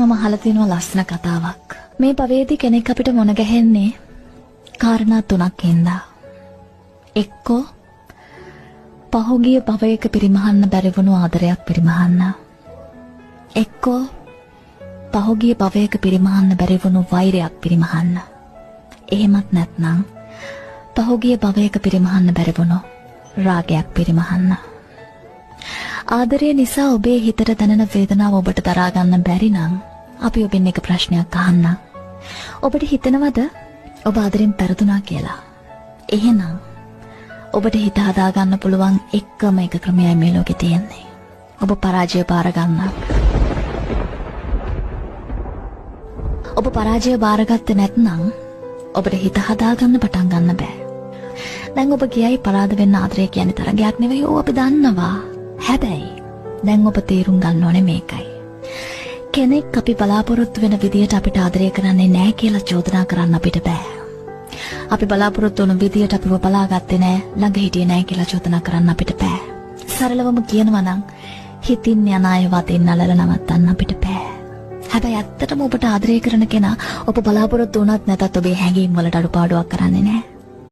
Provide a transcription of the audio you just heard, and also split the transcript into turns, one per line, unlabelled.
මම අහලා තියෙනවා ලස්සන කතාවක්. මේ භවයේදී කෙනෙක් අපිට මොන ගැහෙන්නේ කාරණා තුනක් හින්දා. එක්කෝ පහුගිය භවයක පිරිමහන්න බැරි වුණු ආදරයක් පිරිමහන්න. එක්කෝ පහුගිය භවයක පිරිමහන්න බැරි වුණු වෛරයක් පිරිමහන්න. එහෙමත් නැත්නම් පහුගිය භවයක පිරිමහන්න බැරි වුණු රාගයක් පිරිමහන්න. ආදරය නිසා ඔබේ හිතට දැනෙන වේදනාව ඔබට දරා ගන්න බැරි නම් අපි ඔබෙන් එක ප්‍රශ්නයක් අහන්නම්. ඔබට හිතෙනවද ඔබ ආදරෙන් පෙරදුනා කියලා? එහෙනම් ඔබට හිත හදා ගන්න පුළුවන් එකම එක ක්‍රමයයි මේ ලෝකේ තියෙන්නේ. ඔබ පරාජය බාර ගන්න. ඔබ පරාජය බාරගත්තේ නැත්නම් ඔබට හිත හදා ගන්න පටන් ගන්න බෑ. දැන් ඔබ කියයි පරාද වෙන්න ආදරය කියන්නේ තරගයක් නෙවෙයි. ඕව අපි දන්නවා. හැබැයි දැන් ඔබ තේරුම් ගන්න ඕනේ මේකයි. කෙනෙක් අපි බලාපොරොත්තු වෙන විදියට අපිට ආදරය කරන්නේ නැහැ කියලා චෝදනා කරන්න අපිට බෑ. අපි බලාපොරොත්තු වුණු විදියට අපිව බලාගත්තේ නැහැ, ළඟ හිටියේ නැහැ කියලා චෝදනා කරන්න අපිට බෑ. සරලවම කියනවා නම් හිතින් යන අය වදින්න අලල නවත්තන්න අපිට බෑ. හැබැයි ඇත්තටම ඔබට ආදරය කරන කෙනා ඔබ බලාපොරොත්තු වුණත් නැතත් ඔබේ හැඟීම් වලට අඩුපාඩුවක් කරන්නේ නැහැ.